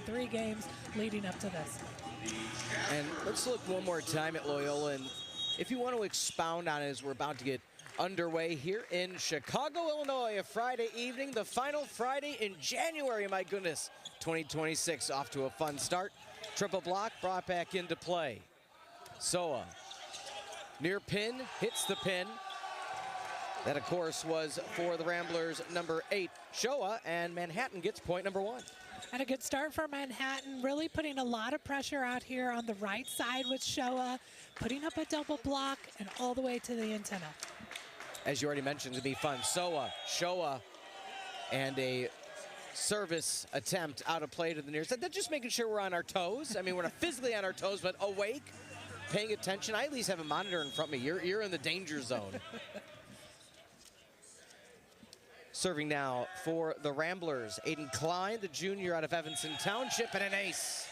3 games leading up to this. And let's look one more time at Loyola, and if you want to expound on it as we're about to get underway here in Chicago, Illinois, a Friday evening, the final Friday in January, my goodness. 2026 off to a fun start. Triple block brought back into play. Soa near pin, hits the pin. That, of course, was for the Ramblers' number 8, Showa, and Manhattan gets point number 1. And a good start for Manhattan, really putting a lot of pressure out here on the right side with Showa, putting up a double block and all the way to the antenna. As you already mentioned, to be fun, Soa, Showa, and a service attempt out of play to the near side. That's just making sure we're on our toes. I mean, we're not physically on our toes, but awake, paying attention. I at least have a monitor in front of me. You're in the danger zone. Serving now for the Ramblers, Aiden Klein, the junior out of Evanston Township, and an ace.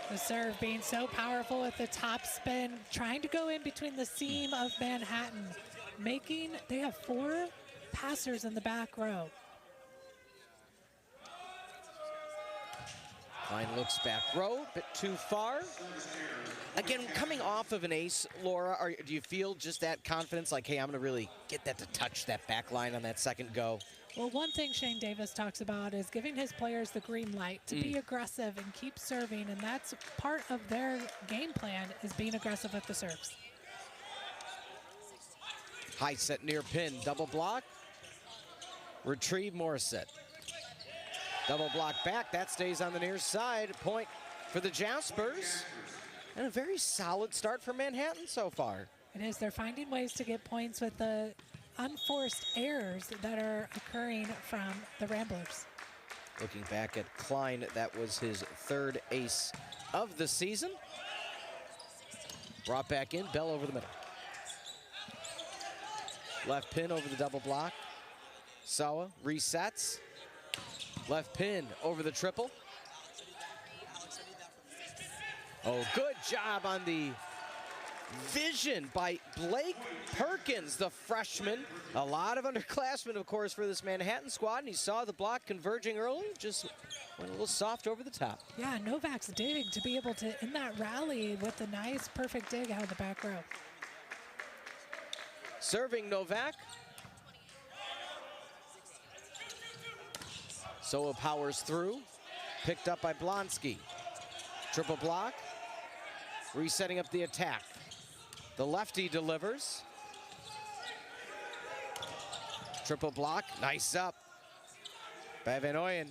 The serve being so powerful with the top spin, trying to go in between the seam of Manhattan, they have 4 passers in the back row. Klein looks back row, a bit too far. Again, coming off of an ace, Laura, do you feel just that confidence, like, hey, I'm going to really get that to touch that back line on that second go? Well, one thing Shane Davis talks about is giving his players the green light to be aggressive and keep serving, and that's part of their game plan, is being aggressive with the serves. High set near pin, double block. Retrieve Morissette. Double block back, that stays on the near side. Point for the Jaspers. And a very solid start for Manhattan so far. It is. They're finding ways to get points with the unforced errors that are occurring from the Ramblers. Looking back at Klein, that was his 3rd ace of the season. Brought back in, Bell over the middle. Left pin over the double block. Sawa resets. Left pin over the triple. Oh, good job on the vision by Blake Perkins, the freshman. A lot of underclassmen, of course, for this Manhattan squad, and he saw the block converging early, just went a little soft over the top. Yeah, Novak's dig to be able to, in that rally, with a nice, perfect dig out of the back row. Serving Novak. Soa powers through, picked up by Blonsky. Triple block, resetting up the attack. The lefty delivers. Triple block, nice up by Van Ooyen.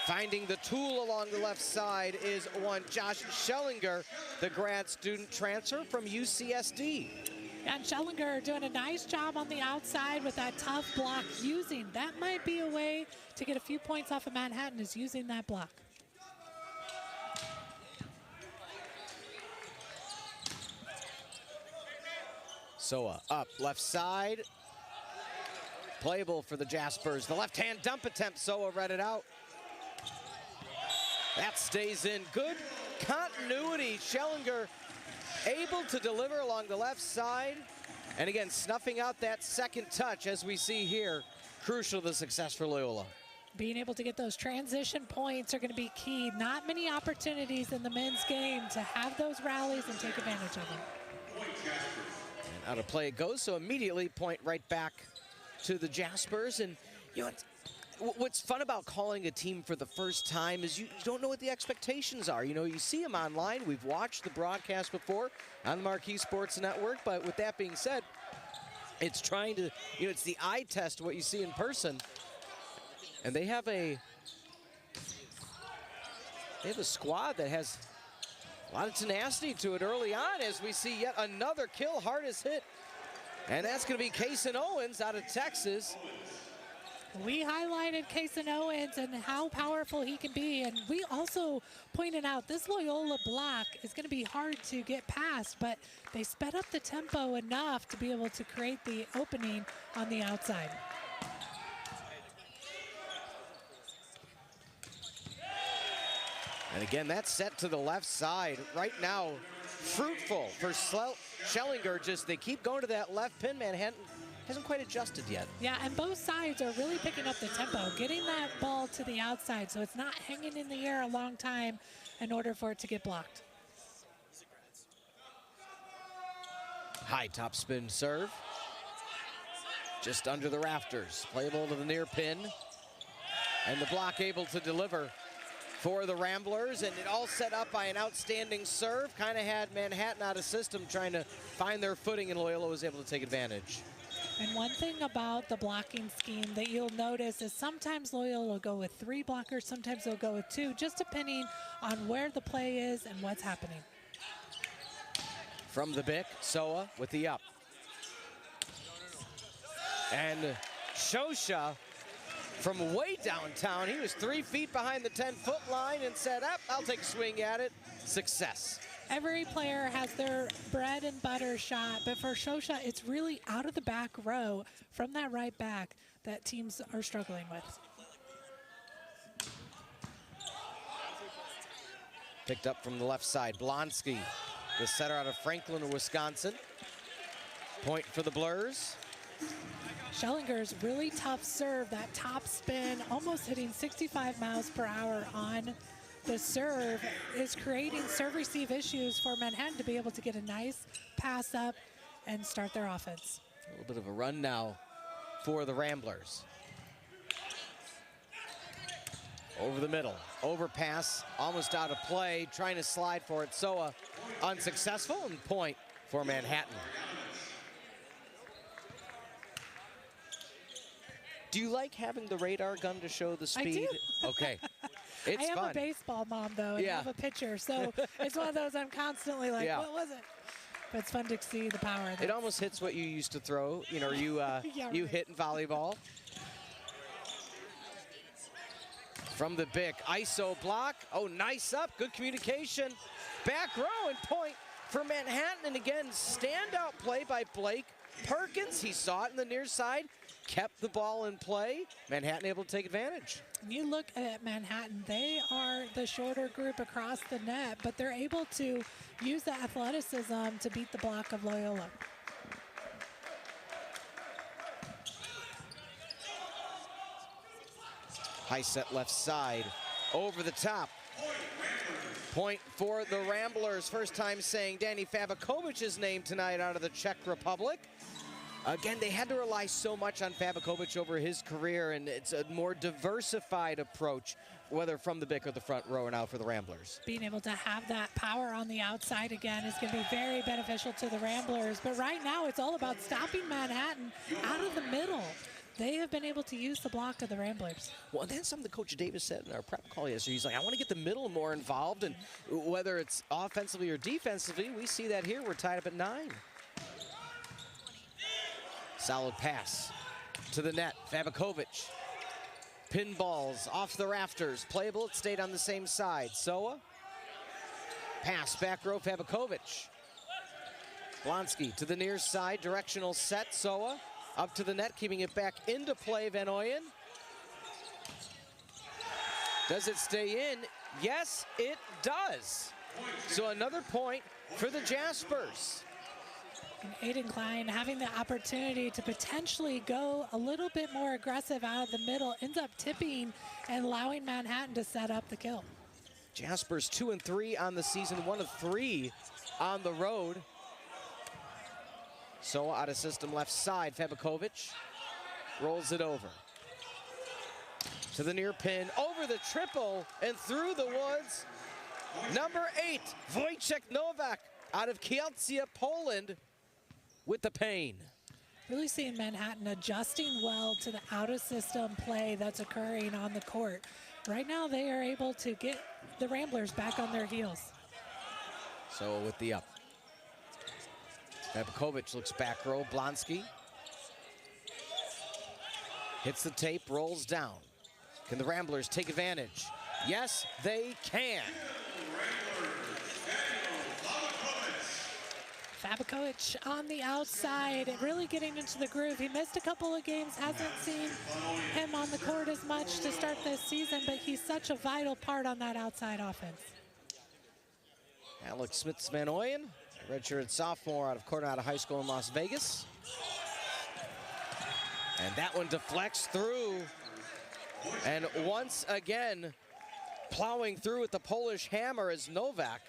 Finding the tool along the left side is one Josh Schellinger, the grad student transfer from UCSD. And Schellinger doing a nice job on the outside with that tough block, using that might be a way to get a few points off of Manhattan, is using that block. Soa up, left side. Playable for the Jaspers. The left-hand dump attempt, Soa read it out. That stays in. Good continuity. Schellinger able to deliver along the left side. And again, snuffing out that second touch, as we see here. Crucial to the success for Loyola. Being able to get those transition points are going to be key. Not many opportunities in the men's game to have those rallies and take advantage of them. And out of play it goes, so immediately point right back to the Jaspers. And you know, what's fun about calling a team for the first time is you don't know what the expectations are. You know, you see them online. We've watched the broadcast before on the Marquee Sports Network. But with that being said, it's trying to, you know, it's the eye test, what you see in person. And they have a squad that has a lot of tenacity to it early on, as we see yet another kill, hardest hit. And that's going to be Kaysen Owens out of Texas. We highlighted Kaysen Owens and how powerful he can be, and we also pointed out this Loyola block is going to be hard to get past, but they sped up the tempo enough to be able to create the opening on the outside. And again, that's set to the left side. Right now, fruitful for Schellinger. Just they keep going to that left pin. Manhattan hasn't quite adjusted yet. Yeah, and both sides are really picking up the tempo, getting that ball to the outside so it's not hanging in the air a long time in order for it to get blocked. High top spin serve. Just under the rafters. Playable to the near pin. And the block able to deliver for the Ramblers, and it all set up by an outstanding serve. Kind of had Manhattan out of system trying to find their footing, and Loyola was able to take advantage. And one thing about the blocking scheme that you'll notice is sometimes Loyola will go with 3 blockers, sometimes they'll go with 2, just depending on where the play is and what's happening. From the Bick, Soa with the up. And Shosha from way downtown, he was 3 feet behind the 10-foot line and said, I'll take a swing at it. Success. Every player has their bread and butter shot, but for Shosha, it's really out of the back row from that right back that teams are struggling with. Picked up from the left side, Blonsky, the setter out of Franklin, Wisconsin. Point for the Blurs. Schellinger's really tough serve, that top spin, almost hitting 65 miles per hour on the serve, is creating serve-receive issues for Manhattan to be able to get a nice pass up and start their offense. A little bit of a run now for the Ramblers. Over the middle, overpass, almost out of play, trying to slide for it. Soa unsuccessful, and point for Manhattan. Do you like having the radar gun to show the speed? I do. Okay. It's I am fun. a baseball mom, though, and I have a pitcher, so it's one of those I'm constantly like, what was it? But it's fun to see the power. It almost hits what you used to throw, you know, you you hit in volleyball. From the Bick, ISO block. Oh, nice up, good communication. Back row and point for Manhattan, and again, standout play by Blake Perkins. He saw it in the near side, kept the ball in play. Manhattan able to take advantage. You look at Manhattan, they are the shorter group across the net, but they're able to use the athleticism to beat the block of Loyola. High set left side, over the top. Point for the Ramblers. First time saying Danny Fabakovic's name tonight out of the Czech Republic. Again, they had to rely so much on Fabakovic over his career, and it's a more diversified approach, whether from the Bick or the front row, and out for the Ramblers. Being able to have that power on the outside again is going to be very beneficial to the Ramblers. But right now, it's all about stopping Manhattan out of the middle. They have been able to use the block of the Ramblers. Well, and that's something that Coach Davis said in our prep call yesterday. He's like, I want to get the middle more involved, and whether it's offensively or defensively, we see that here. We're tied up at 9. Solid pass to the net. Fabakovic. Pinballs off the rafters. Playable. It stayed on the same side. Soa. Pass back row. Fabakovic. Blonsky to the near side. Directional set. Soa up to the net, keeping it back into play. Van Ooyen. Does it stay in? Yes, it does. So another point for the Jaspers. And Aiden Klein having the opportunity to potentially go a little bit more aggressive out of the middle, ends up tipping and allowing Manhattan to set up the kill. Jaspers 2-3 on the season, 1 of 3 on the road. So out of system left side, Fabakovic rolls it over. To the near pin, over the triple and through the woods. Number 8, Wojciech Nowak out of Kielce, Poland, with the pain. Really seeing Manhattan adjusting well to the out-of-system play that's occurring on the court. Right now, they are able to get the Ramblers back on their heels. So with the up. Fabakovic looks back row. Blonsky hits the tape, rolls down. Can the Ramblers take advantage? Yes, they can. Fabakovic on the outside, really getting into the groove. He missed a couple of games, hasn't seen him on the court as much to start this season, but he's such a vital part on that outside offense. Alex Smith-Van Ooyen, redshirted sophomore out of Coronado High School in Las Vegas. And that one deflects through. And once again, plowing through with the Polish hammer is Novak.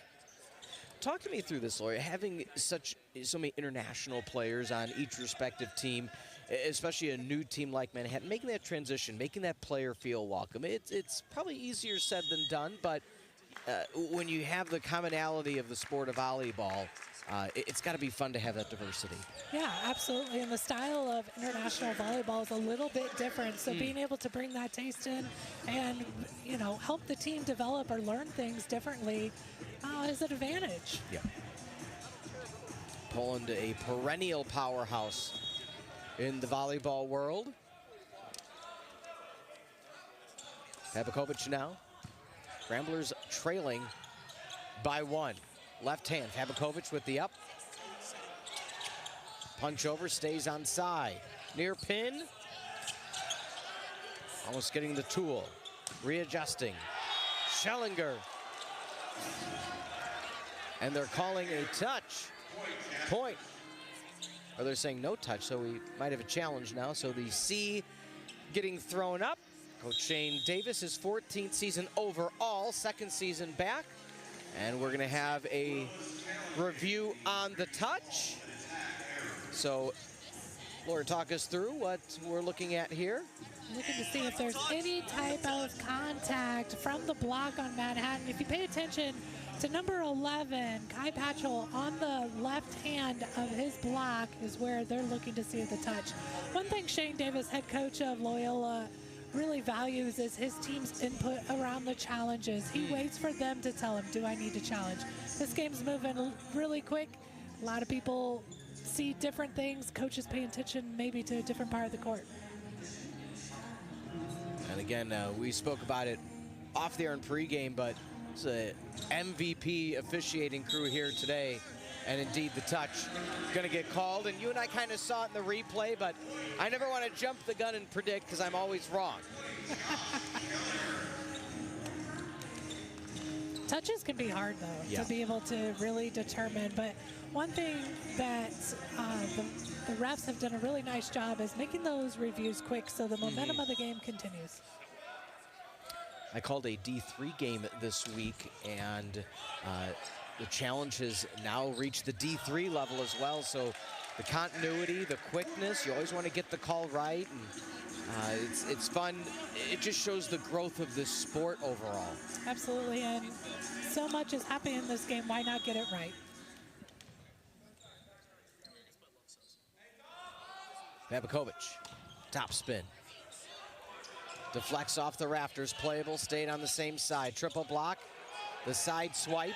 Talk to me through this, Lori. Having so many international players on each respective team, especially a new team like Manhattan, making that transition, making that player feel welcome. It's probably easier said than done, but when you have the commonality of the sport of volleyball, it's got to be fun to have that diversity. Yeah, absolutely. And the style of international volleyball is a little bit different. So being able to bring that taste in and, you know, help the team develop or learn things differently is an advantage. Yeah. Poland, a perennial powerhouse in the volleyball world. Fabakovic now. Ramblers trailing by 1. Left hand, Fabakovic with the up. Punch over, stays on side. Near pin. Almost getting the tool. Readjusting. Schellinger. And they're calling a touch. Point. Or they're saying no touch, so we might have a challenge now. So the C getting thrown up. Coach Shane Davis, his 14th season overall, second season back. And we're gonna have a review on the touch. So, Laura, talk us through what we're looking at here. Looking to see if there's any type of contact from the block on Manhattan. If you pay attention to number 11, Kai Patchell, on the left hand of his block is where they're looking to see the touch. One thing Shane Davis, head coach of Loyola, really values is his team's input around the challenges. He waits for them to tell him, do I need to challenge? This game's moving really quick. A lot of people see different things. Coaches pay attention maybe to a different part of the court. And again, we spoke about it off the air in pregame, but it's a MVP officiating crew here today. And indeed, the touch going to get called. And you and I kind of saw it in the replay, but I never want to jump the gun and predict because I'm always wrong. Touches can be hard, though, to be able to really determine. But one thing that the refs have done a really nice job is making those reviews quick so the momentum of the game continues. I called a D3 game this week, and the challenge has now reached the D3 level as well. So the continuity, the quickness, you always want to get the call right. And it's fun. It just shows the growth of this sport overall. Absolutely, and so much is happening in this game. Why not get it right? Fabakovic, top spin. Deflects off the rafters, playable, stayed on the same side. Triple block, the side swipe.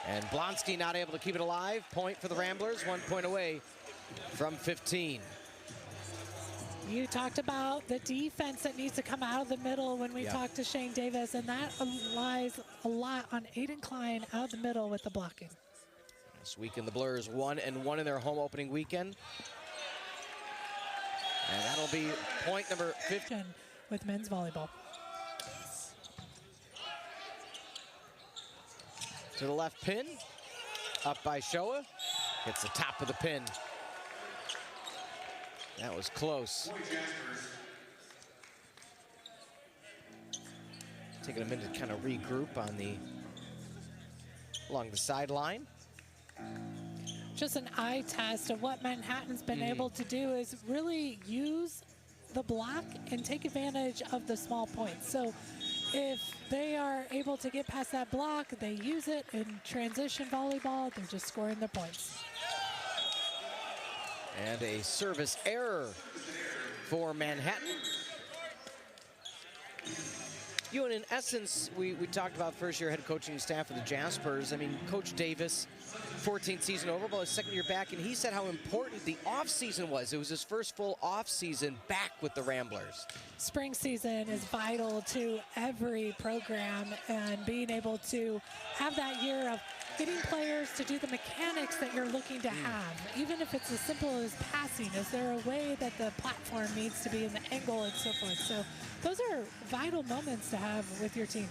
And Blonsky not able to keep it alive. Point for the Ramblers, 1 point away from 15. You talked about the defense that needs to come out of the middle when we talked to Shane Davis, and that relies a lot on Aiden Klein out of the middle with the blocking. This weekend, the Blurs 1-1 in their home opening weekend. And that'll be point number 15 with men's volleyball. To the left pin, up by Showa. Hits the top of the pin. That was close. Taking a minute to kind of regroup along the sideline. Just an eye test of what Manhattan's been able to do is really use the block and take advantage of the small points. So if they are able to get past that block, they use it in transition volleyball, they're just scoring their points. And a service error for Manhattan. You and in essence, we talked about first-year head coaching staff of the Jaspers. I mean, Coach Davis, 14th season overall, his second year back, and he said how important the offseason was. It was his first full offseason back with the Ramblers. Spring season is vital to every program, and being able to have that year of getting players to do the mechanics that you're looking to have, even if it's as simple as passing. Is there a way that the platform needs to be in the angle and so forth? So those are vital moments to have with your team.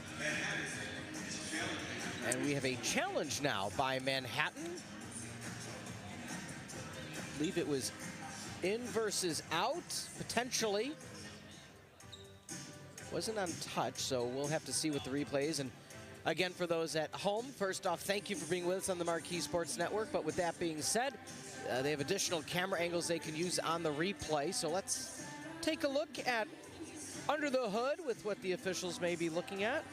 And we have a challenge now by Manhattan. I believe it was In versus out, potentially. Wasn't on touch, so we'll have to see with the replays. And again, for those at home, first off, thank you for being with us on the Marquee Sports Network. But with that being said, they have additional camera angles they can use on the replay. So let's take a look at under the hood with what the officials may be looking at.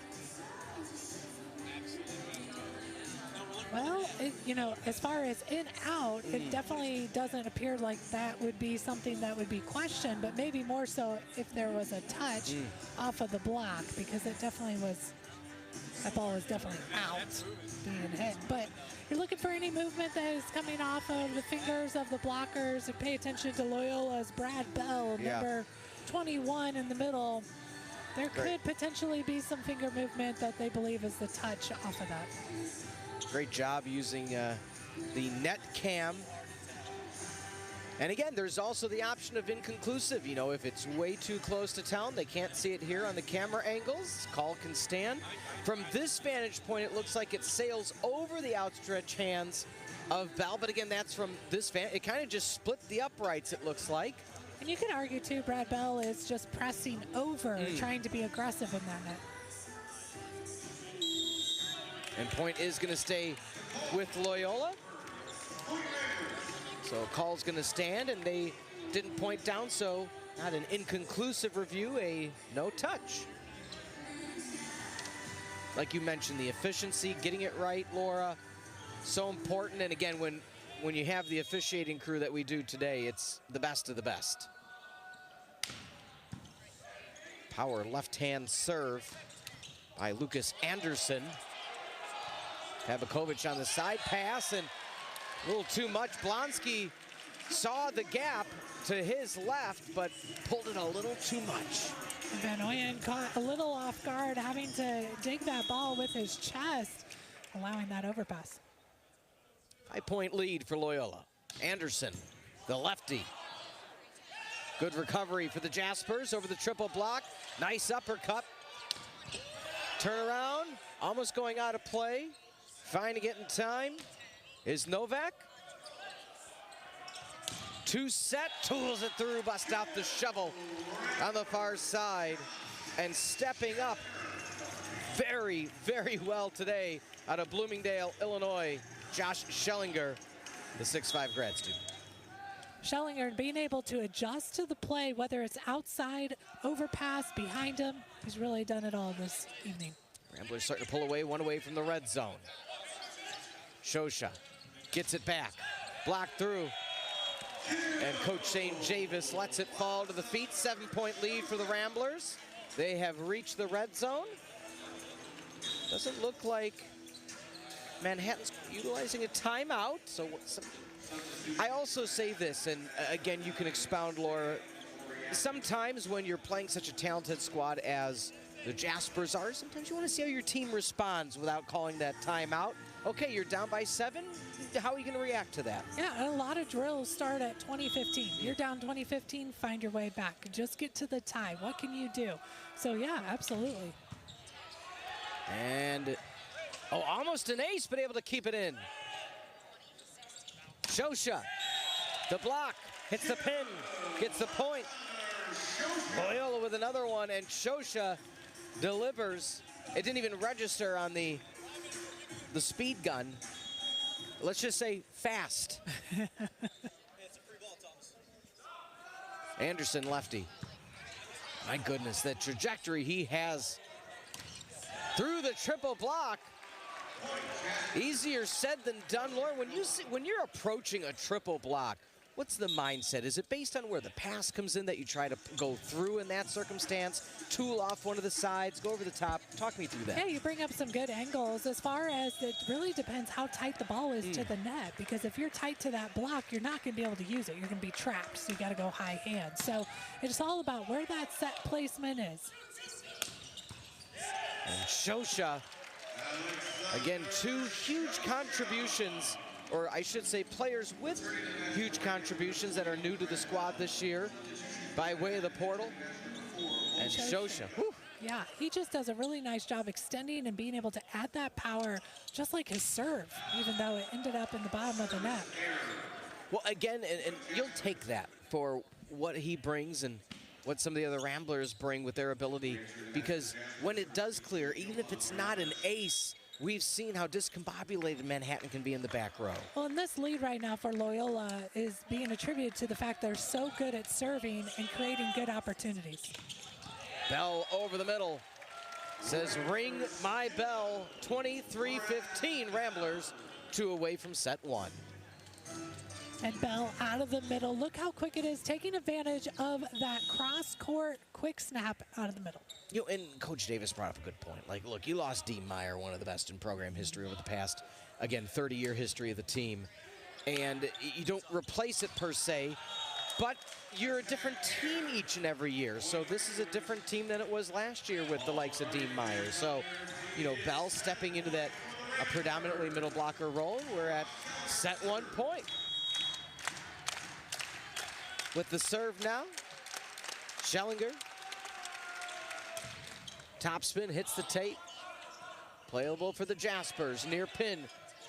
Well, you know, as far as in out, it definitely doesn't appear like that would be something that would be questioned, but maybe more so if there was a touch off of the block, because it definitely was, that ball was definitely out being hit. But you're looking for any movement that is coming off of the fingers of the blockers. And pay attention to Loyola's Brad Bell, number 21 in the middle. There could potentially be some finger movement that they believe is the touch off of that. Great job using the net cam. And again, there's also the option of inconclusive. You know, if it's way too close to town, they can't see it here on the camera angles. Call can stand. From this vantage point, it looks like it sails over the outstretched hands of Bell. But again, that's from this it kind of just split the uprights, it looks like. And you can argue, too, Brad Bell is just pressing over, trying to be aggressive in that net. And point is going to stay with Loyola. So call's going to stand, and they didn't point down, so not an inconclusive review, a no touch. Like you mentioned, the efficiency, getting it right, Laura, so important. And again, when you have the officiating crew that we do today, it's the best of the best. Power left-hand serve by Lucas Anderson. Pavikovich on the side pass, and a little too much. Blonsky saw the gap to his left, but pulled it a little too much. Van Oyen caught a little off guard, having to dig that ball with his chest, allowing that overpass. 5-point lead for Loyola. Anderson, the lefty. Good recovery for the Jaspers over the triple block. Nice uppercut. Turnaround, almost going out of play. Finding it in time is Novak. Two set, tools it through, bust out the shovel on the far side. And stepping up very, very well today out of Bloomingdale, Illinois, Josh Schellinger, the 6'5" grad student. Schellinger being able to adjust to the play, whether it's outside, overpass, behind him. He's really done it all this evening. Ramblers starting to pull away, one away from the red zone. Shosha gets it back, blocked through. And Coach St. Javis lets it fall to the feet. 7-point lead for the Ramblers. They have reached the red zone. Doesn't look like Manhattan's utilizing a timeout. So I also say this, and again, you can expound, Laura. Sometimes when you're playing such a talented squad as the Jaspers are, sometimes you want to see how your team responds without calling that timeout. Okay, you're down by 7. How are you going to react to that? Yeah, and a lot of drills start at 20-15. You're down 20-15, find your way back. Just get to the tie. What can you do? So, yeah, absolutely. And, almost an ace, but able to keep it in. Shosha, the block, hits the pin, gets the point. Loyola with another one, and Shosha delivers. It didn't even register on the speed gun. Let's just say fast. Anderson, lefty. My goodness, that trajectory he has through the triple block. Easier said than done, Laura. When you're approaching a triple block, what's the mindset? Is it based on where the pass comes in that you try to go through in that circumstance? Tool off one of the sides, go over the top. Talk me through that. Yeah, you bring up some good angles. As far as it really depends how tight the ball is to the net, because if you're tight to that block, you're not going to be able to use it. You're going to be trapped, so you got to go high hand. So it's all about where that set placement is. And Shosha, again, 2 huge contributions, or I should say players with huge contributions that are new to the squad this year by way of the portal. And Shosha, whew. Yeah, he just does a really nice job extending and being able to add that power, just like his serve, even though it ended up in the bottom of the net. Well, again, and you'll take that for what he brings and what some of the other Ramblers bring with their ability, because when it does clear, even if it's not an ace, we've seen how discombobulated Manhattan can be in the back row. Well, and this lead right now for Loyola is being attributed to the fact they're so good at serving and creating good opportunities. Bell over the middle. Says, ring my bell. 23-15 Ramblers, 2 away from set 1. And Bell out of the middle. Look how quick it is, taking advantage of that cross-court quick snap out of the middle. You know, and Coach Davis brought up a good point. Like, look, you lost Dean Meyer, one of the best in program history over the past, again, 30-year history of the team. And you don't replace it per se, but you're a different team each and every year. So this is a different team than it was last year with the likes of Dean Meyer. So, you know, Bell stepping into that a predominantly middle blocker role. We're at set 1 point. With the serve now, Schellinger. Topspin hits the tape. Playable for the Jaspers, near pin.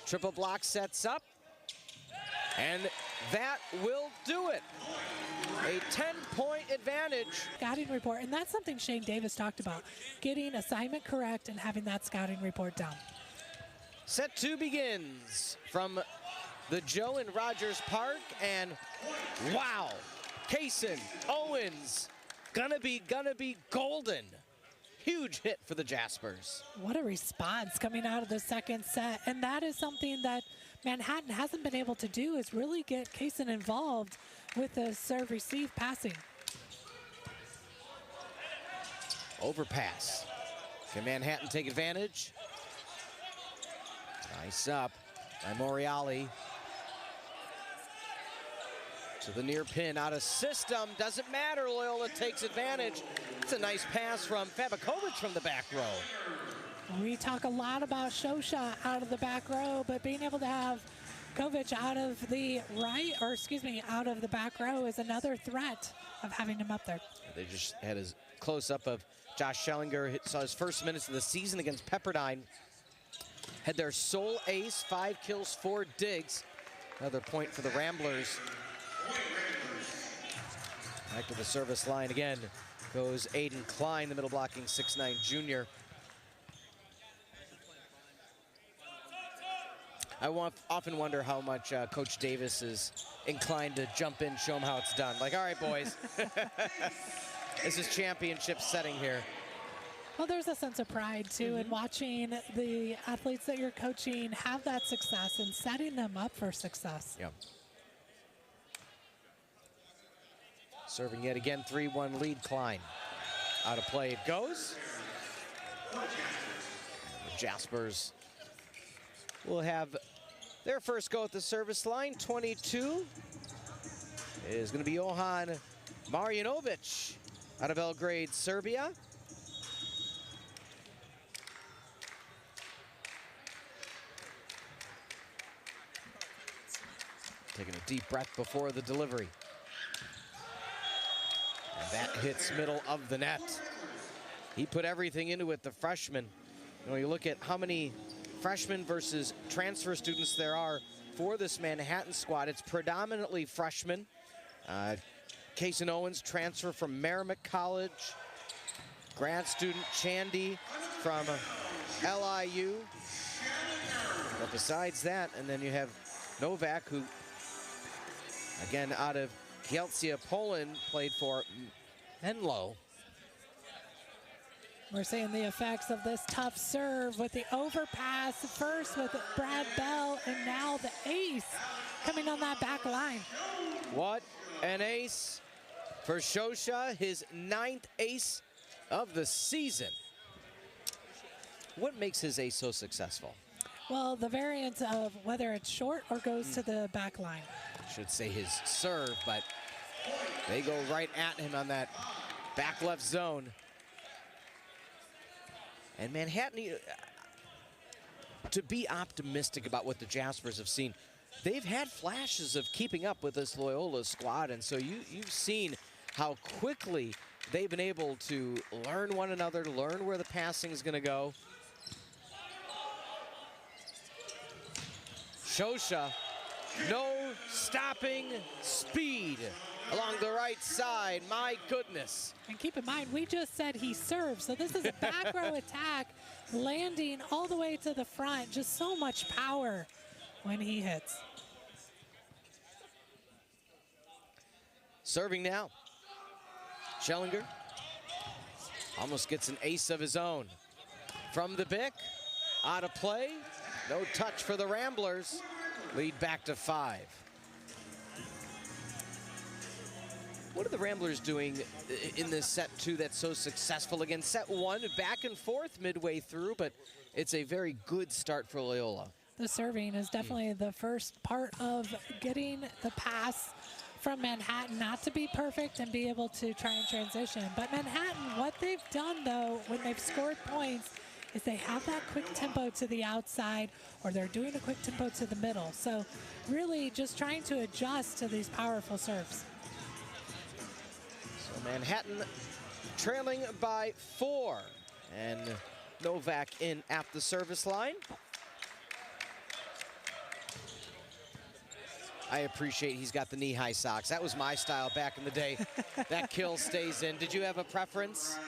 Triple block sets up. And that will do it. A 10-point advantage. Scouting report, and that's something Shane Davis talked about, getting assignment correct and having that scouting report down. Set 2 begins from the Joe and Rogers Park, and wow, Kaysen Owens, gonna be golden. Huge hit for the Jaspers. What a response coming out of the second set, and that is something that Manhattan hasn't been able to do, is really get Kaysen involved with the serve, receive, passing. Overpass. Can Manhattan take advantage? Nice up by Moriali. To the near pin, out of system, doesn't matter, Loyola takes advantage. It's a nice pass from Fabakovic from the back row. We talk a lot about Shosha out of the back row, but being able to have Kovic out of the out of the back row is another threat of having him up there. They just had his close-up of Josh Schellinger. Saw his first minutes of the season against Pepperdine. Had their sole ace, 5 kills, 4 digs. Another point for the Ramblers. Back to the service line again goes Aiden Klein, the middle blocking 6'9" junior. I often wonder how much Coach Davis is inclined to jump in, show them how it's done. Like, all right, boys. This is championship setting here. Well, there's a sense of pride, too, in watching the athletes that you're coaching have that success and setting them up for success. Yeah. Serving yet again, 3-1 lead, Klein. Out of play it goes. The Jaspers will have their first go at the service line. 22 is going to be Johan Marjanovic out of Belgrade, Serbia. Taking a deep breath before the delivery. And that hits middle of the net. He put everything into it, the freshman. You know, you look at how many freshmen versus transfer students there are for this Manhattan squad. It's predominantly freshmen. Kaysen Owens, transfer from Merrimack College. Grad student Chandy from LIU. But besides that, and then you have Novak, who, again, out of Kielce, Poland, played for Menlo. We're seeing the effects of this tough serve with the overpass first with Brad Bell, and now the ace coming on that back line. What an ace for Shosha, his 9th ace of the season. What makes his ace so successful? Well, the variance of whether it's short or goes to the back line. Should say his serve, but they go right at him on that back left zone. And Manhattan, to be optimistic about what the Jaspers have seen, they've had flashes of keeping up with this Loyola squad, and so you've seen how quickly they've been able to learn one another, learn where the passing is going to go. Shosha, no stopping speed along the right side. My goodness. And keep in mind, we just said he serves, so this is a back row attack, landing all the way to the front. Just so much power when he hits. Serving now. Schellinger almost gets an ace of his own. From the Bick, out of play. No touch for the Ramblers. Lead back to 5. What are the Ramblers doing in this set 2 that's so successful? Again, set 1, back and forth midway through, but it's a very good start for Loyola. The serving is definitely the first part of getting the pass from Manhattan, not to be perfect and be able to try and transition. But Manhattan, what they've done though, when they've scored points, is they have that quick tempo to the outside, or they're doing a quick tempo to the middle. So really just trying to adjust to these powerful serves. So Manhattan trailing by 4, and Novak in at the service line. I appreciate he's got the knee-high socks. That was my style back in the day. That kill stays in. Did you have a preference?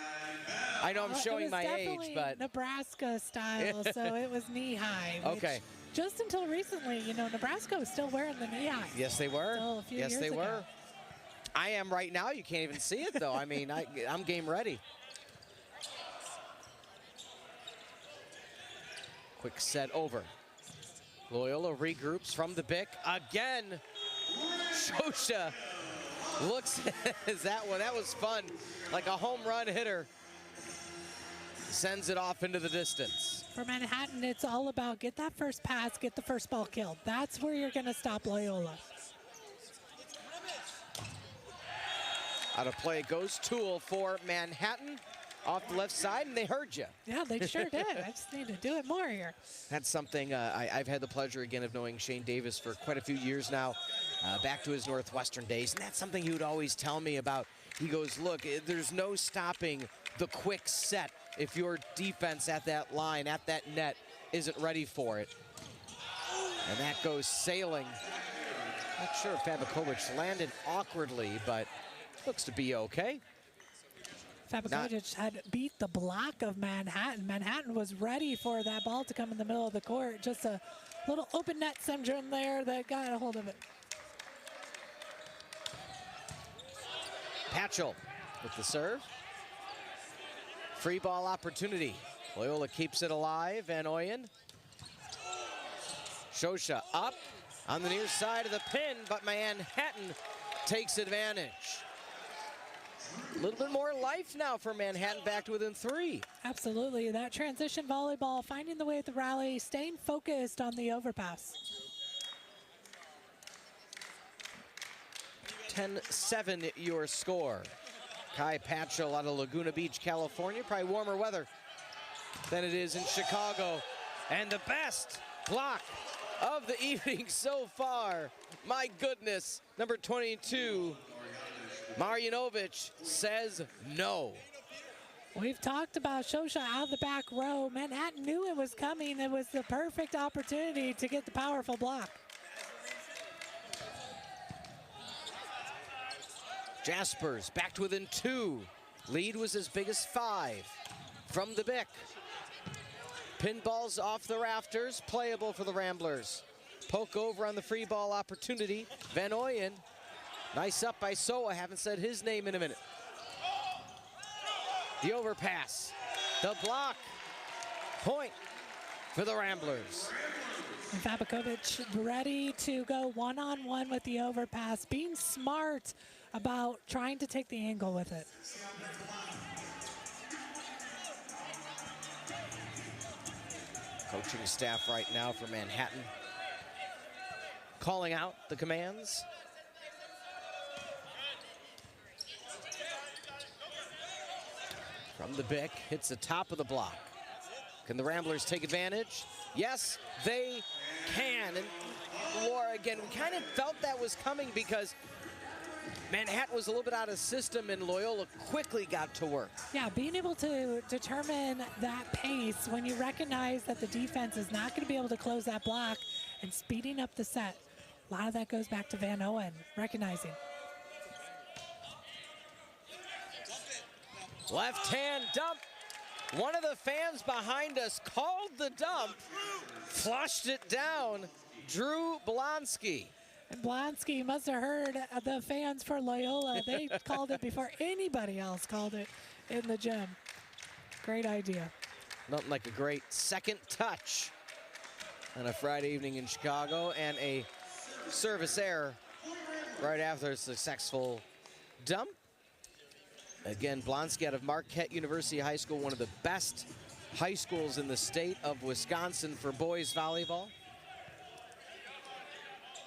I know I'm showing my age, but Nebraska style, so it was knee-high. Okay. Just until recently, you know, Nebraska was still wearing the knee-high. Yes, they were. Still a few yes, years they ago. were. I am right now. You can't even see it, though. I mean, I'm game ready. Quick set over. Loyola regroups from the Bick. Again, Shosha looks at that one. That was fun. Like a home run hitter. Sends it off into the distance. For Manhattan, it's all about get that first pass, get the first ball killed. That's where you're going to stop Loyola. Out of play goes Toole for Manhattan. Off the left side, and they heard you. Yeah, they sure did. I just need to do it more here. That's something I've had the pleasure, again, of knowing Shane Davis for quite a few years now, back to his Northwestern days, and that's something he would always tell me about. He goes, look, there's no stopping the quick set if your defense at that line, at that net, isn't ready for it. And that goes sailing. Not sure if Fabakovic landed awkwardly, but looks to be okay. Fabakovic had beat the block of Manhattan. Manhattan was ready for that ball to come in the middle of the court. Just a little open net syndrome there that got a hold of it. Patchell with the serve. Free ball opportunity. Loyola keeps it alive. Van Ooyen. Shosha up on the near side of the pin, but Manhattan takes advantage. A little bit more life now for Manhattan, back to within 3. Absolutely. That transition volleyball, finding the way at the rally, staying focused on the overpass. 10-7 your score. Kai Patchell out of Laguna Beach, California. Probably warmer weather than it is in Chicago. And the best block of the evening so far. My goodness, number 22. Marjanovic says no. We've talked about Shosha out of the back row. Manhattan knew it was coming. It was the perfect opportunity to get the powerful block. Jaspers back to within 2. Lead was as big as 5 from the Bick. Pinballs off the rafters, playable for the Ramblers. Poke over on the free ball opportunity. Van Ooyen. Nice up by Soa, haven't said his name in a minute. The overpass, the block, point for the Ramblers. And Fabakovic ready to go one-on-one with the overpass, being smart about trying to take the angle with it. Coaching staff right now for Manhattan calling out the commands. From the Bick, hits the top of the block. Can the Ramblers take advantage? Yes, they can. And Laura, again, we kind of felt that was coming because Manhattan was a little bit out of system and Loyola quickly got to work. Yeah, being able to determine that pace when you recognize that the defense is not going to be able to close that block and speeding up the set. A lot of that goes back to Van Ooyen, recognizing. Left hand dump. One of the fans behind us called the dump, flushed it down. Drew Blonsky. And Blonsky must have heard the fans for Loyola. They called it before anybody else called it in the gym. Great idea. Nothing like a great second touch on a Friday evening in Chicago, and a service error right after a successful dump. Again, Blonsky out of Marquette University High School, one of the best high schools in the state of Wisconsin for boys volleyball.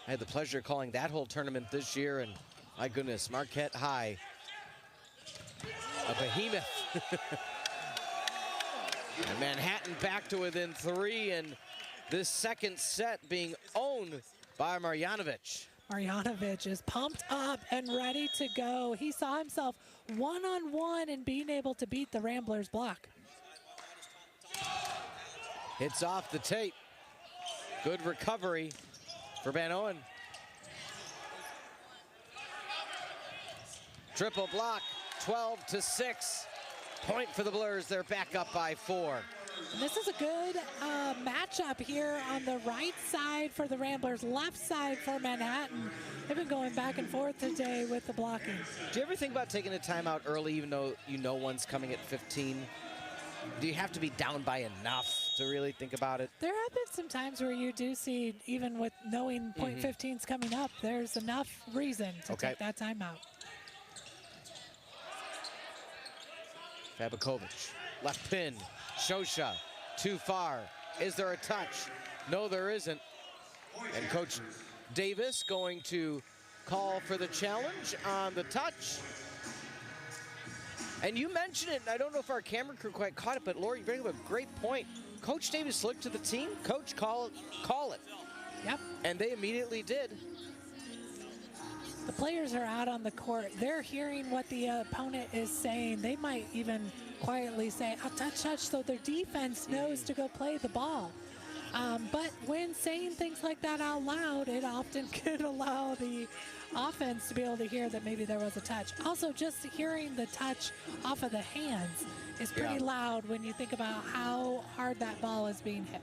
I had the pleasure of calling that whole tournament this year, and my goodness, Marquette High, a behemoth. And Manhattan back to within 3, and this second set being owned by Marjanovic. Marjanovic is pumped up and ready to go. He saw himself one-on-one and being able to beat the Ramblers block. Hits off the tape. Good recovery for Van Owen. Triple block, 12-6. Point for the Blurs. They're back up by 4. And this is a good matchup here on the right side for the Ramblers, left side for Manhattan. They've been going back and forth today with the blocking. Do you ever think about taking a timeout early, even though you know one's coming at 15? Do you have to be down by enough to really think about it? There have been some times where you do see, even with knowing point 15's coming up, there's enough reason to take that timeout. Fabakovic, left pin, Shosha, too far. Is there a touch? No, there isn't. And Coach Davis going to call for the challenge on the touch. And you mentioned it, and I don't know if our camera crew quite caught it, but Lori, you bring up a great point. Coach Davis looked to the team, Coach, call it. Yep. And they immediately did. The players are out on the court. They're hearing what the opponent is saying. They might even quietly say, "I'll touch," so their defense knows to go play the ball. But when saying things like that out loud, it often could allow the offense to be able to hear that maybe there was a touch. Also, just hearing the touch off of the hands is pretty loud when you think about how hard that ball is being hit.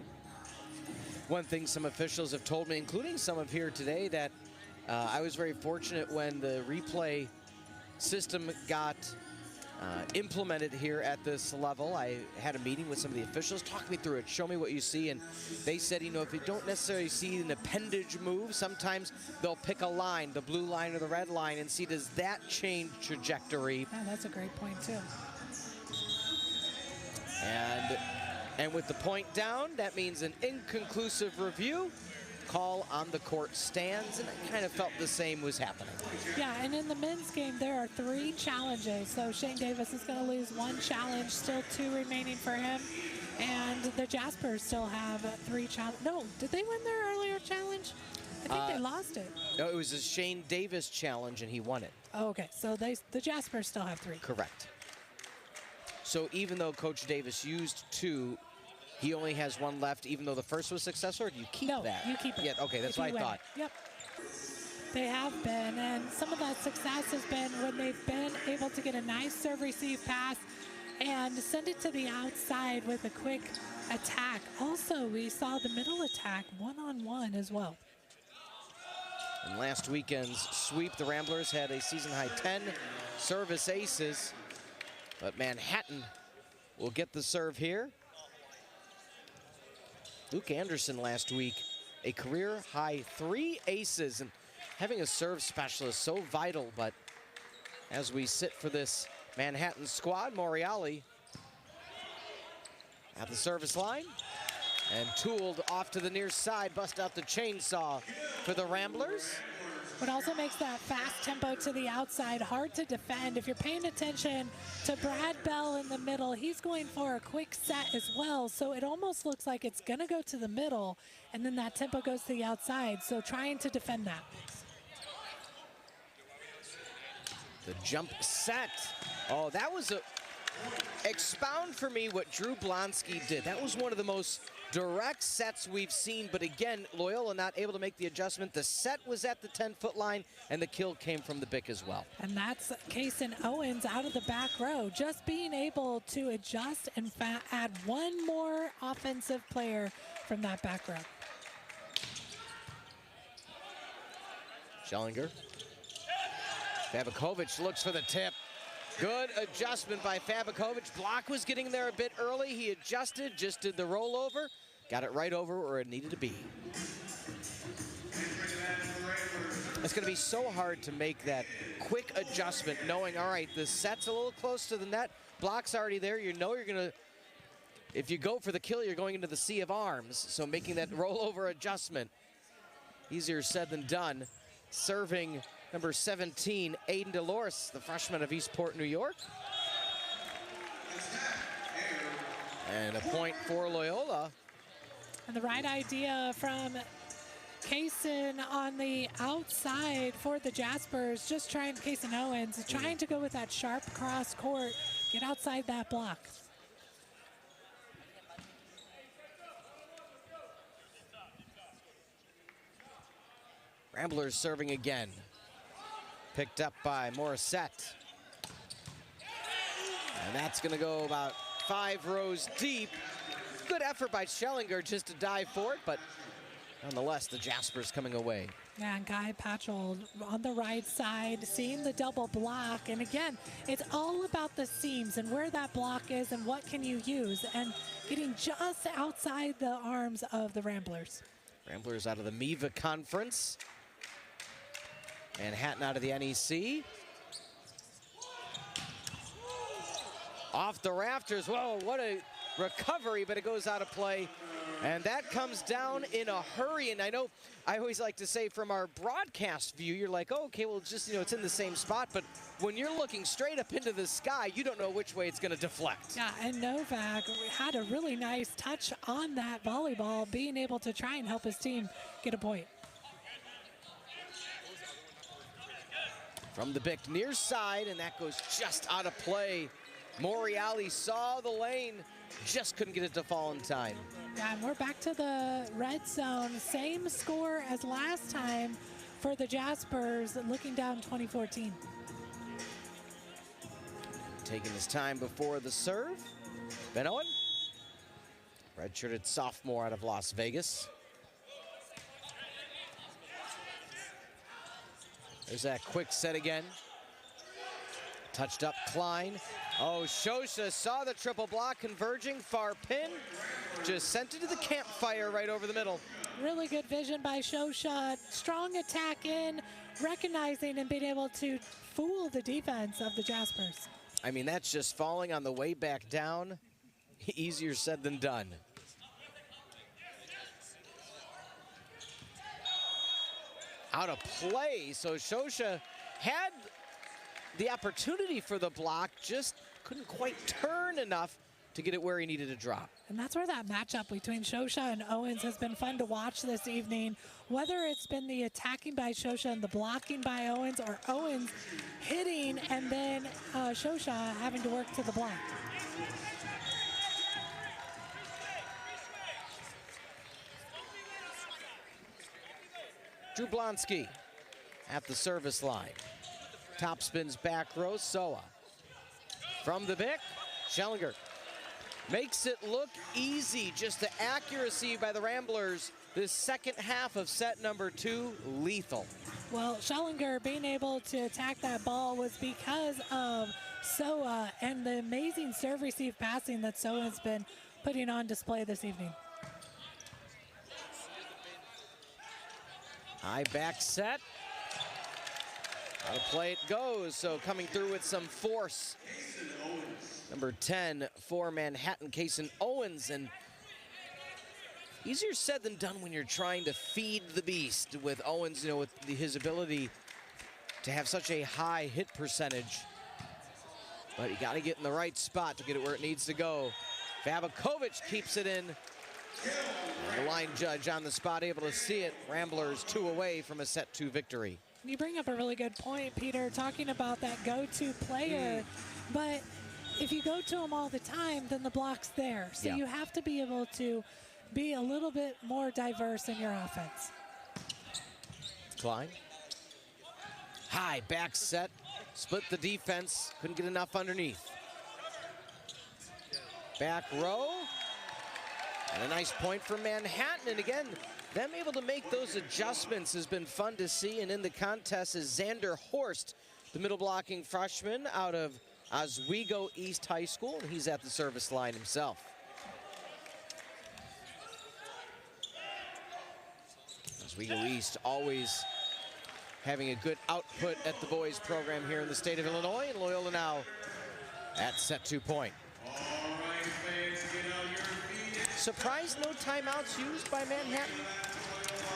One thing some officials have told me, including some of here today, that I was very fortunate when the replay system got implemented here at this level. I had a meeting with some of the officials, talk me through it, show me what you see, and they said, you know, if you don't necessarily see an appendage move, sometimes they'll pick a line, the blue line or the red line, and see, does that change trajectory? Yeah, that's a great point too. And with the point down, that means an inconclusive review. Call on the court stands, and I kind of felt the same was happening. Yeah, and in the men's game, there are 3 challenges. So Shane Davis is going to lose 1 challenge, still 2 remaining for him. And the Jaspers still have 3 challenges. No, did they win their earlier challenge? I think they lost it. No, it was a Shane Davis challenge, and he won it. Oh, okay, so the Jaspers still have 3. Correct. So even though Coach Davis used 2, he only has 1 left, even though the first was successful, or do you keep that? No, you keep it. Yeah, okay, that's what I thought. Yep. They have been, and some of that success has been when they've been able to get a nice serve-receive pass and send it to the outside with a quick attack. Also, we saw the middle attack one-on-one as well. In last weekend's sweep, the Ramblers had a season-high 10 service aces, but Manhattan will get the serve here. Luke Anderson last week, a career high 3 aces, and having a serve specialist so vital. But as we sit for this Manhattan squad, Moriali at the service line, and tooled off to the near side, bust out the chainsaw for the Ramblers. What also makes that fast tempo to the outside hard to defend. If you're paying attention to Brad Bell in the middle, he's going for a quick set as well. So it almost looks like it's going to go to the middle, and then that tempo goes to the outside. So trying to defend that. The jump set. Oh, that was a... Expound for me what Drew Blonsky did. That was one of the most direct sets we've seen, but again, Loyola not able to make the adjustment. The set was at the 10-foot line, and the kill came from the BIC as well. And that's Kaysen Owens out of the back row, just being able to adjust and add one more offensive player from that back row. Schellinger. Fabakovic looks for the tip. Good adjustment by Fabakovic. Block was getting there a bit early. He adjusted, just did the rollover. Got it right over where it needed to be. It's going to be so hard to make that quick adjustment, knowing, all right, the set's a little close to the net. Block's already there. You know you're going to, if you go for the kill, you're going into the sea of arms. So making that rollover adjustment, easier said than done. Serving number 17, Aiden Delors, the freshman of Eastport, New York. And a point for Loyola. And the right idea from Kaysen on the outside for the Jaspers, just trying, Kaysen Owens, trying to go with that sharp cross court, get outside that block. Ramblers serving again. Picked up by Morissette. And that's going to go about 5 rows deep. Good effort by Schellinger just to dive for it, but nonetheless, the Jaspers coming away. Yeah, and Guy Patchell on the right side, seeing the double block. And again, it's all about the seams and where that block is and what can you use, and getting just outside the arms of the Ramblers. Ramblers out of the MIVA conference. And Hatton out of the NEC. Off the rafters. Whoa, what a recovery, but it goes out of play. And that comes down in a hurry. And I know, I always like to say from our broadcast view, you're like, oh, okay, well, just, it's in the same spot. But when you're looking straight up into the sky, you don't know which way it's going to deflect. Yeah, and Novak had a really nice touch on that volleyball, being able to try and help his team get a point. From the BIC near side, and that goes just out of play. Moriali saw the lane, just couldn't get it to fall in time. Yeah, and we're back to the red zone. Same score as last time for the Jaspers, looking down 2014. Taking his time before the serve. Ben Owen, redshirted sophomore out of Las Vegas. There's that quick set again. Touched up Klein. Oh, Shosha saw the triple block converging, far pin. Just sent it to the campfire right over the middle. Really good vision by Shosha. Strong attack in, recognizing and being able to fool the defense of the Jaspers. I mean, that's just falling on the way back down. Easier said than done. Out of play, so Shosha had the opportunity for the block, just couldn't quite turn enough to get it where he needed to drop. And that's where that matchup between Shosha and Owens has been fun to watch this evening. Whether it's been the attacking by Shosha and the blocking by Owens, or Owens hitting and then Shosha having to work to the block. Drew Blonsky at the service line. Top spins back row, Soa. From the BIC, Schellinger makes it look easy. Just the accuracy by the Ramblers. This second half of set number 2, lethal. Well, Schellinger being able to attack that ball was because of Soa and the amazing serve receive passing that Soa's been putting on display this evening. High back set. Out of play it goes, so coming through with some force. Number 10 for Manhattan, Kaysen Owens. And easier said than done when you're trying to feed the beast with Owens, with his ability to have such a high hit percentage. But you gotta get in the right spot to get it where it needs to go. Fabakovic keeps it in. And the line judge on the spot, able to see it. Ramblers 2 away from a set 2 victory. You bring up a really good point, Peter, talking about that go-to player. But if you go to him all the time, then the block's there. So you have to be able to be a little bit more diverse in your offense. Klein. High back set, split the defense, couldn't get enough underneath. Back row, and a nice point for Manhattan. And again, them able to make those adjustments has been fun to see. And in the contest is Xander Horst, the middle blocking freshman out of Oswego East High School, and he's at the service line himself. Oswego East always having a good output at the boys program here in the state of Illinois, and Loyola now at set 2 point. Surprised no timeouts used by Manhattan?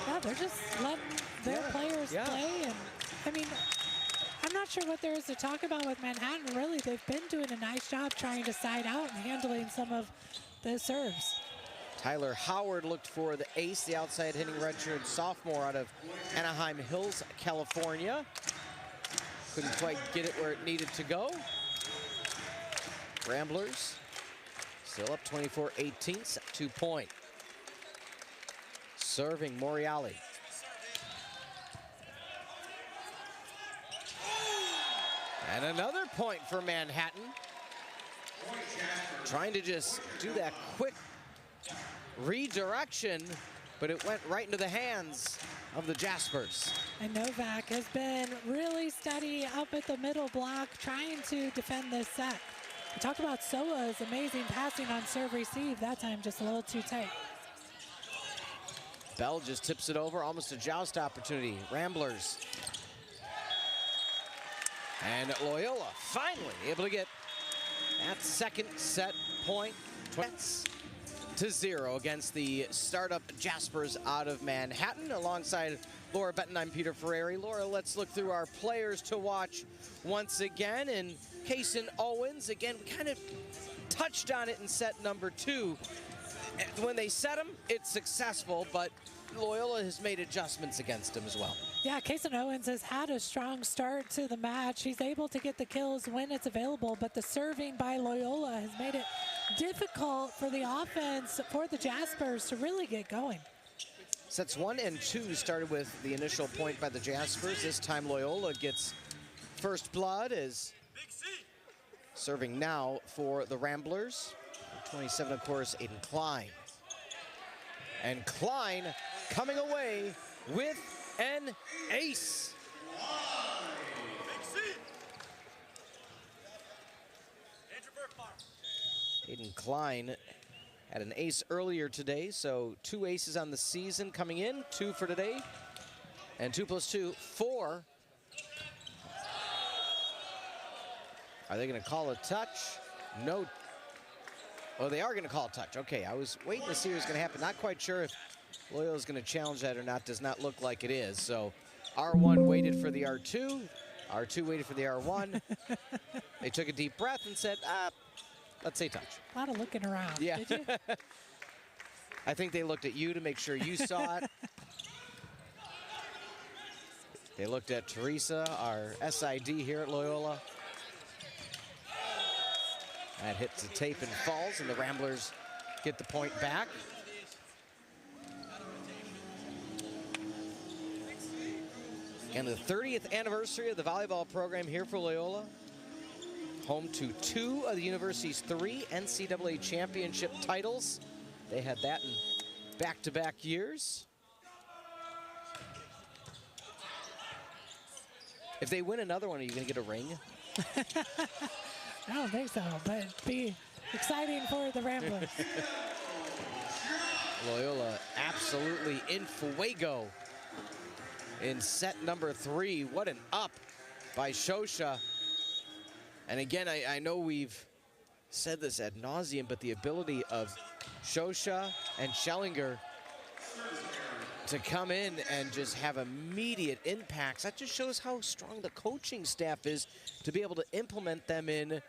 Yeah, they're just letting their players play. And I mean, I'm not sure what there is to talk about with Manhattan. Really, they've been doing a nice job trying to side out and handling some of the serves. Tyler Howard looked for the ace, the outside hitting redshirt sophomore out of Anaheim Hills, California. Couldn't quite get it where it needed to go. Ramblers still up 24-18, set 2 point. Serving Moriali. And another point for Manhattan. Trying to just do that quick redirection, but it went right into the hands of the Jaspers. And Novak has been really steady up at the middle block trying to defend this set. We talked about Soa's amazing passing on serve receive. That time just a little too tight. Bell just tips it over, almost a joust opportunity. Ramblers. And Loyola finally able to get that second set point. 20-0 against the startup Jaspers out of Manhattan. Alongside Laura Benton, I'm Peter Ferrari. Laura, let's look through our players to watch once again. And Kason Owens, again, kind of touched on it in set number 2. When they set him, it's successful, but Loyola has made adjustments against him as well. Yeah, Kason Owens has had a strong start to the match. He's able to get the kills when it's available, but the serving by Loyola has made it difficult for the offense, for the Jaspers to really get going. Sets 1 and 2 started with the initial point by the Jaspers. This time Loyola gets first blood as serving now for the Ramblers. 27, of course, Aiden Klein. And Klein coming away with an ace. Aiden Klein had an ace earlier today, so 2 aces on the season coming in, 2 for today, and 2 plus 2, 4. Are they going to call a touch? No. Oh, they are going to call a touch. Okay, I was waiting to see what was going to happen. Not quite sure if Loyola is going to challenge that or not. Does not look like it is. So R1 waited for the R2. R2 waited for the R1. They took a deep breath and said, let's say touch. A lot of looking around. Yeah. Did you? I think they looked at you to make sure you saw it. They looked at Teresa, our SID here at Loyola. That hits the tape and falls, and the Ramblers get the point back. And the 30th anniversary of the volleyball program here for Loyola. Home to 2 of the university's 3 NCAA championship titles. They had that in back-to-back years. If they win another one, are you going to get a ring? I don't think so, but it'd be exciting for the Ramblers. Loyola absolutely in fuego in set number 3. What an up by Shosha. And again, I know we've said this ad nauseum, but the ability of Shosha and Schellinger to come in and just have immediate impacts, that just shows how strong the coaching staff is to be able to implement them in,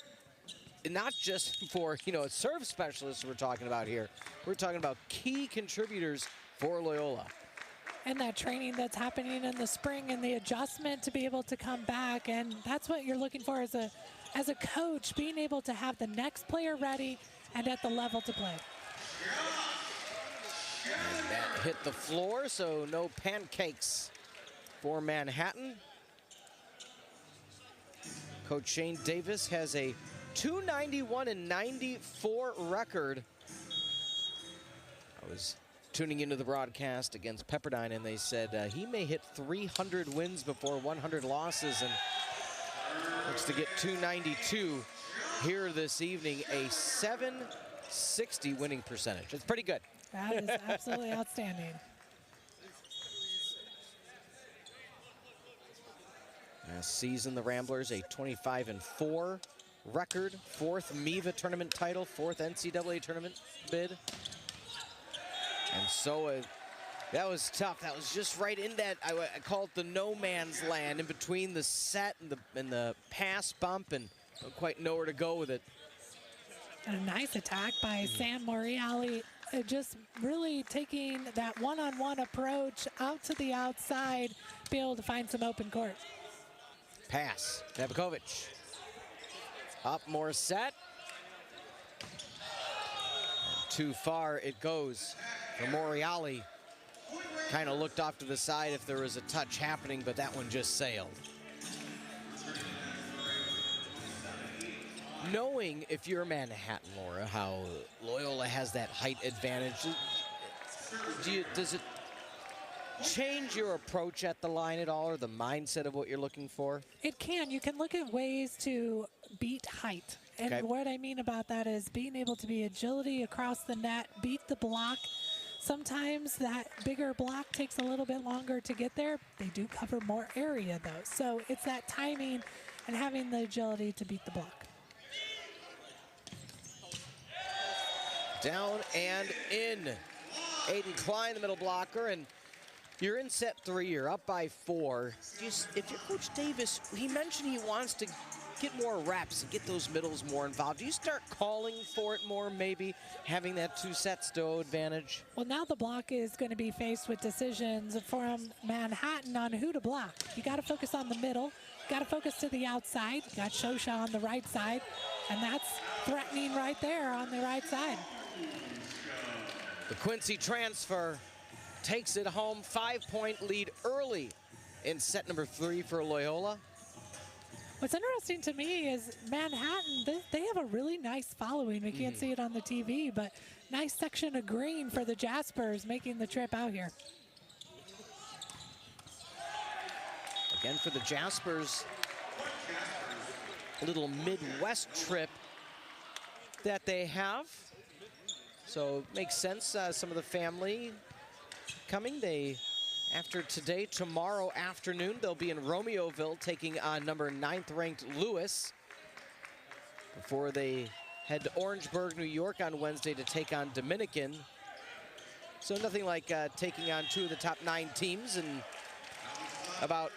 not just for, a serve specialist we're talking about here. We're talking about key contributors for Loyola. And that training that's happening in the spring and the adjustment to be able to come back. And that's what you're looking for as a coach, being able to have the next player ready and at the level to play. And that hit the floor, so no pancakes for Manhattan. Coach Shane Davis has a 291-94 record. I was tuning into the broadcast against Pepperdine, and they said he may hit 300 wins before 100 losses, and looks to get 292 here this evening, a 760 winning percentage. It's pretty good. That is absolutely outstanding. Last season, the Ramblers, a 25-4 record, 4th MIVA tournament title, 4th NCAA tournament bid. And so that was tough. That was just right in that, I call it the no man's land, in between the set and the pass bump, and don't quite know where to go with it. And a nice attack by San Moriali, just really taking that one-on-one approach out to the outside, be able to find some open court. Pass, Pevakovic. Up, more set. And too far it goes for Moriali. Kind of looked off to the side if there was a touch happening, but that one just sailed. Knowing, if you're Manhattan, Laura, how Loyola has that height advantage, does it change your approach at the line at all, or the mindset of what you're looking for? It can. You can look at ways to beat height. And Okay. what I mean about that is being able to be agility across the net, beat the block. Sometimes that bigger block takes a little bit longer to get there. They do cover more area, though. So it's that timing and having the agility to beat the block. Down and in. Aiden Klein, the middle blocker, and you're in set 3, you're up by 4. If you're Coach Davis, he mentioned he wants to get more reps and get those middles more involved. Do you start calling for it more, maybe having that 2 sets to advantage? Well, now the block is going to be faced with decisions from Manhattan on who to block. You got to focus on the middle. You got to focus to the outside. You got Shosha on the right side, and that's threatening right there on the right side. The Quincy transfer takes it home, 5-point lead early in set number 3 for Loyola. What's interesting to me is Manhattan, they have a really nice following. We can't see it on the TV, but nice section of green for the Jaspers making the trip out here. Again for the Jaspers, a little Midwest trip that they have. So it makes sense, some of the family coming. After today, tomorrow afternoon, they'll be in Romeoville taking on number 9th ranked Lewis before they head to Orangeburg, New York on Wednesday to take on Dominican. So nothing like taking on 2 of the top 9 teams in about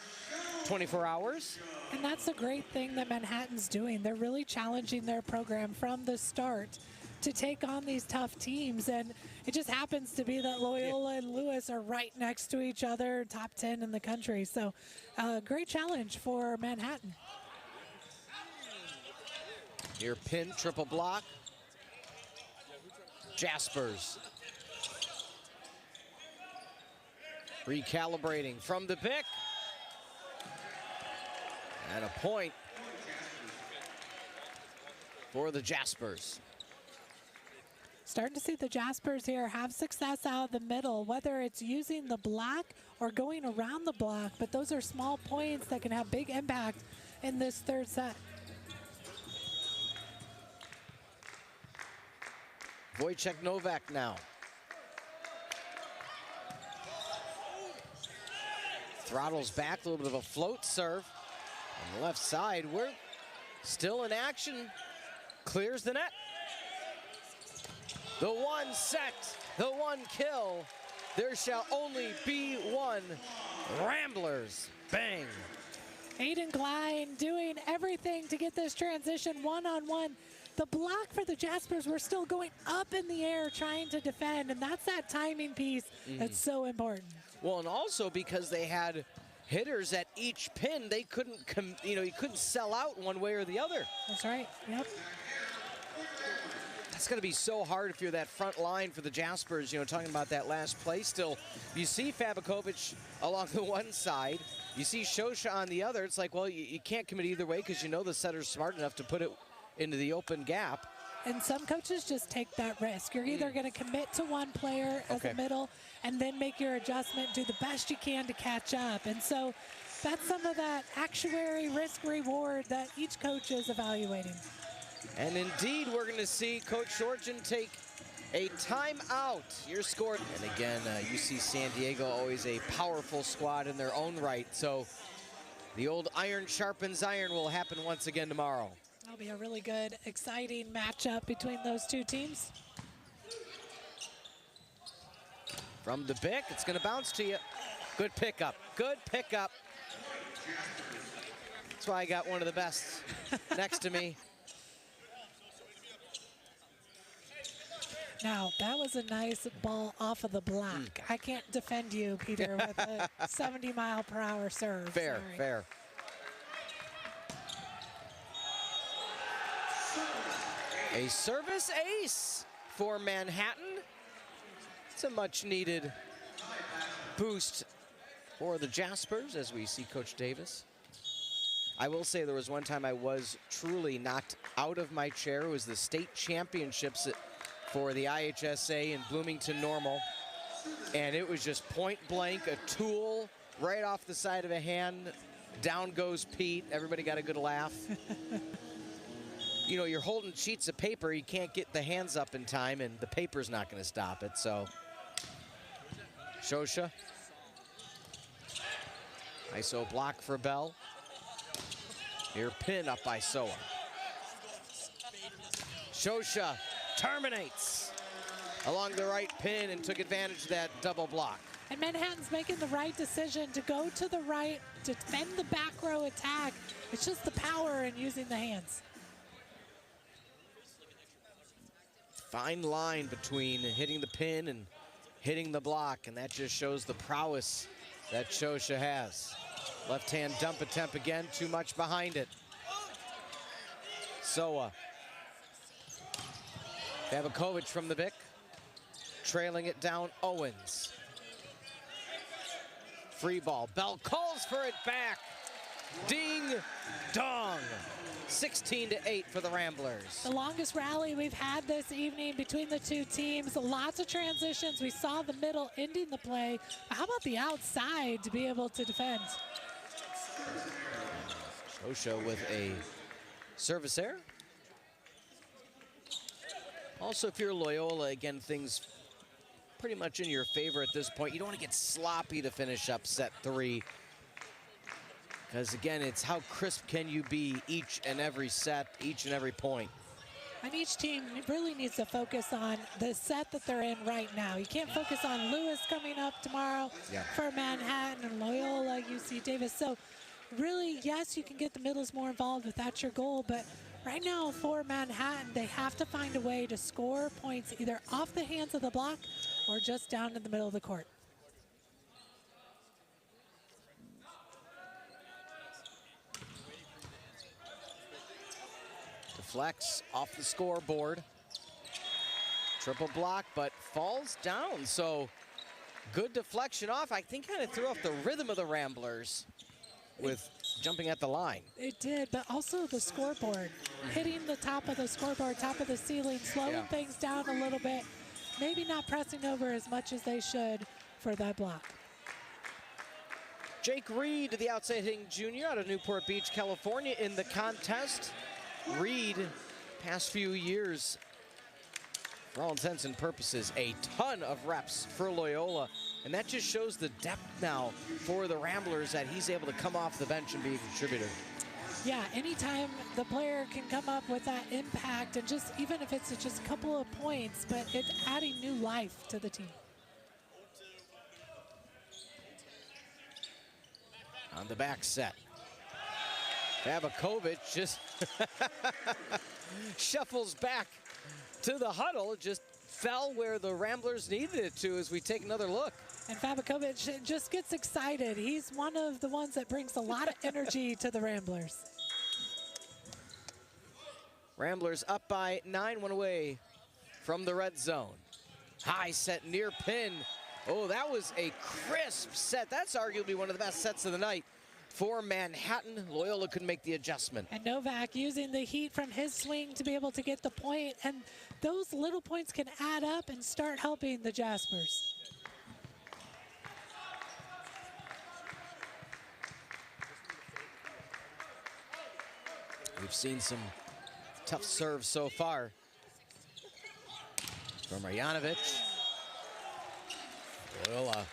24 hours. And that's a great thing that Manhattan's doing. They're really challenging their program from the start to take on these tough teams, and it just happens to be that Loyola and Lewis are right next to each other, top 10 in the country. So great challenge for Manhattan. Near pin, triple block. Jaspers recalibrating from the pick. And a point for the Jaspers. Starting to see the Jaspers here have success out the middle, whether it's using the block or going around the block, but those are small points that can have big impact in this 3rd set. Wojciech Novak now. Throttles back, a little bit of a float serve. On the left side, we're still in action. Clears the net. The 1 set, the 1 kill. There shall only be one. Ramblers, bang. Aiden Klein doing everything to get this transition one-on-one. The block for the Jaspers were still going up in the air trying to defend, and that's that timing piece that's so important. Well, and also because they had hitters at each pin, they couldn't, you couldn't sell out one way or the other. That's right, yep. That's going to be so hard if you're that front line for the Jaspers, you know, talking about that last play still. You see Fabakovic along the one side. You see Shosha on the other. It's like, well, you can't commit either way because you know the setter's smart enough to put it into the open gap. And some coaches just take that risk. You're either going to commit to one player as a middle and then make your adjustment, do the best you can to catch up. And so that's some of that actuary risk reward that each coach is evaluating. And indeed, we're going to see Coach Shortgen take a timeout. Your score. And again, UC San Diego, always a powerful squad in their own right. So the old iron sharpens iron will happen once again tomorrow. That'll be a really good, exciting matchup between those two teams. From the Bick, it's going to bounce to you. Good pickup. Good pickup. That's why I got one of the best next to me. Now, that was a nice ball off of the block. I can't defend you, Peter, with a 70-mile-per-hour serve. Fair, sorry. fair. A service ace for Manhattan. It's a much-needed boost for the Jaspers as we see Coach Davis. I will say there was one time I was truly knocked out of my chair. It was the state championships for the IHSA in Bloomington Normal. And it was just point blank, a tool right off the side of a hand. Down goes Pete. Everybody got a good laugh. You know, you're holding sheets of paper. You can't get the hands up in time, and the paper's not going to stop it. So, Shosha. ISO block for Bell. Here, pin up by Soa. Shosha terminates along the right pin and took advantage of that double block. And Manhattan's making the right decision to go to the right, to defend the back row attack. It's just the power in using the hands. Fine line between hitting the pin and hitting the block, and that just shows the prowess that Shosha has. Left hand dump attempt again, too much behind it. Soa. Fabakovic from the Vic, trailing it down Owens. Free ball, Bell calls for it back. Ding dong. 16-8 for the Ramblers. The longest rally we've had this evening between the two teams. Lots of transitions. We saw the middle ending the play. How about the outside to be able to defend? Shosha with a service error. Also, if you're Loyola, again, things pretty much in your favor at this point. You don't want to get sloppy to finish up set 3. Because, again, it's how crisp can you be each and every set, each and every point. And each team really needs to focus on the set that they're in right now. You can't focus on Lewis coming up tomorrow for Manhattan and Loyola, UC Davis. So, really, yes, you can get the middles more involved if that's your goal. But right now for Manhattan, they have to find a way to score points either off the hands of the block or just down in the middle of the court. Deflects off the scoreboard. Triple block, but falls down. So good deflection off. I think kind of threw off the rhythm of the Ramblers with jumping at the line. It did, but also the scoreboard. Hitting the top of the scoreboard, top of the ceiling, slowing things down a little bit. Maybe not pressing over as much as they should for that block. Jake Reed, the outside hitting junior out of Newport Beach, California, in the contest. Reed, past few years, for all intents and purposes, a ton of reps for Loyola. And that just shows the depth now for the Ramblers that he's able to come off the bench and be a contributor. Yeah, anytime the player can come up with that impact, and just even if it's just a couple of points, but it's adding new life to the team. On the back set, Fabakovic just shuffles back to the huddle. It just fell where the Ramblers needed it to as we take another look. And Fabakovic just gets excited. He's one of the ones that brings a lot of energy to the Ramblers. Ramblers up by 9, 1 away from the red zone. High set near pin. Oh, that was a crisp set. That's arguably one of the best sets of the night for Manhattan. Loyola couldn't make the adjustment. And Novak using the heat from his swing to be able to get the point. And those little points can add up and start helping the Jaspers. We've seen some tough serves so far from Marjanovic. Loyola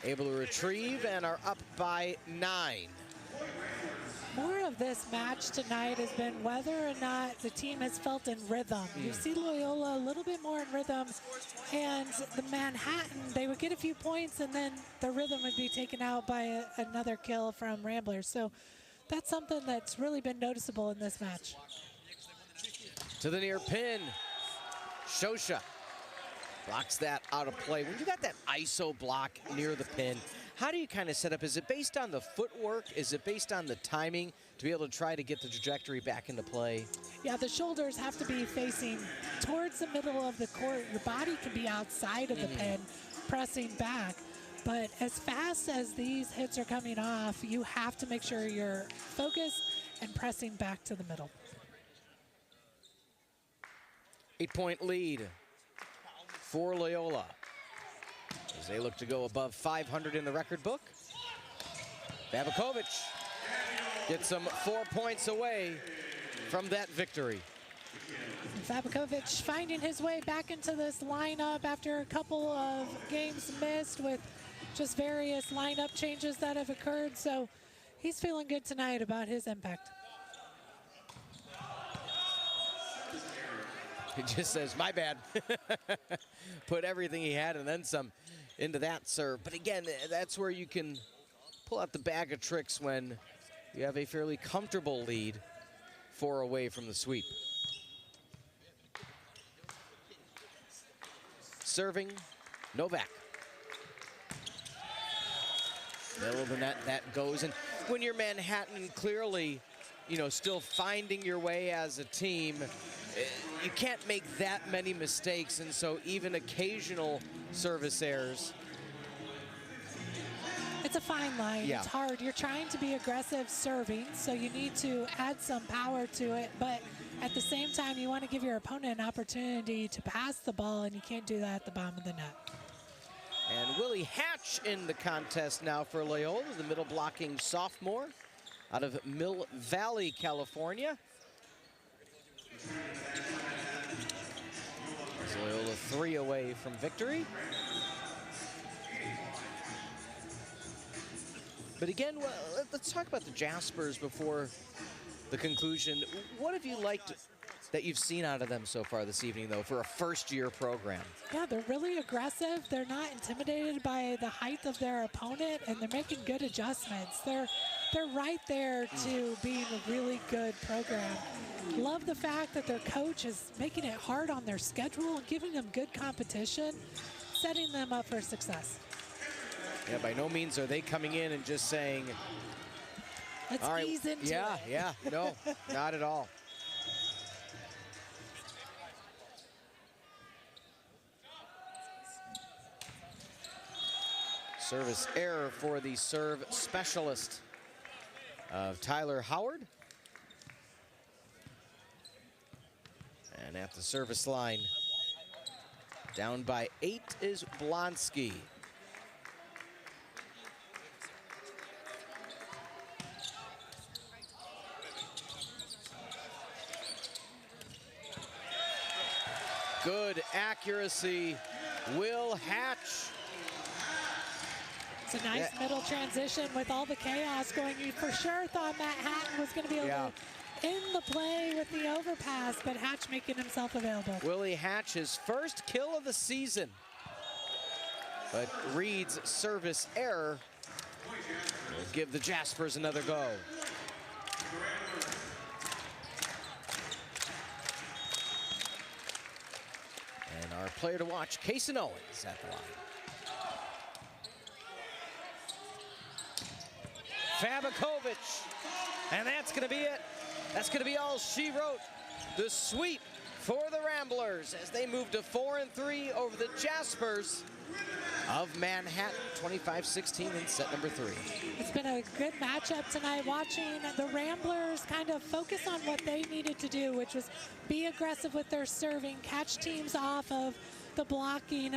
able to retrieve and are up by 9. More of this match tonight has been whether or not the team has felt in rhythm. You see Loyola a little bit more in rhythm, and the Manhattan, they would get a few points and then the rhythm would be taken out by another kill from Ramblers. So that's something that's really been noticeable in this match. To the near pin. Shosha blocks that out of play. When you got that ISO block near the pin, how do you kind of set up? Is it based on the footwork? Is it based on the timing to be able to try to get the trajectory back into play? Yeah, the shoulders have to be facing towards the middle of the court. Your body can be outside of the pin, pressing back. But as fast as these hits are coming off, you have to make sure you're focused and pressing back to the middle. 8-point lead for Loyola as they look to go above 500 in the record book. Babakovic gets them 4 points away from that victory. Babakovic finding his way back into this lineup after a couple of games missed with just various lineup changes that have occurred. So he's feeling good tonight about his impact. He just says, my bad. Put everything he had and then some into that serve. But again, that's where you can pull out the bag of tricks when you have a fairly comfortable lead 4 away from the sweep. Serving, Novak. Middle of the net, that goes. And when you're Manhattan, clearly, you know, still finding your way as a team, you can't make that many mistakes, and so even occasional service errors. It's a fine line. Yeah. It's hard. You're trying to be aggressive serving, so you need to add some power to it, but at the same time, you want to give your opponent an opportunity to pass the ball, and you can't do that at the bottom of the net. And Willie Hatch in the contest now for Loyola, the middle blocking sophomore out of Mill Valley, California. Loyola 3 away from victory. But again, well, let's talk about the Jaspers before the conclusion. What have you liked that you've seen out of them so far this evening, though, for a first-year program? Yeah, they're really aggressive. They're not intimidated by the height of their opponent, and they're making good adjustments. They're right there to being a really good program. Love the fact that their coach is making it hard on their schedule and giving them good competition, setting them up for success. Yeah, by no means are they coming in and just saying, let's all right, ease into it. Yeah, no, not at all. Service error for the serve specialist of Tyler Howard. And at the service line, down by 8 is Blonsky. Good accuracy, Will Hatch. It's a nice middle transition with all the chaos going. You for sure thought Manhattan was going to be able to end the play with the overpass, but Hatch making himself available. Willie Hatch, his first kill of the season. But Reed's service error will give the Jaspers another go. And our player to watch, Kason Owens, at the line. Fabakovic, and that's going to be it. That's going to be all she wrote. The sweep for the Ramblers as they move to 4-3 over the Jaspers of Manhattan, 25-16 in set number 3. It's been a good matchup tonight, watching the Ramblers kind of focus on what they needed to do, which was be aggressive with their serving, catch teams off of the blocking, and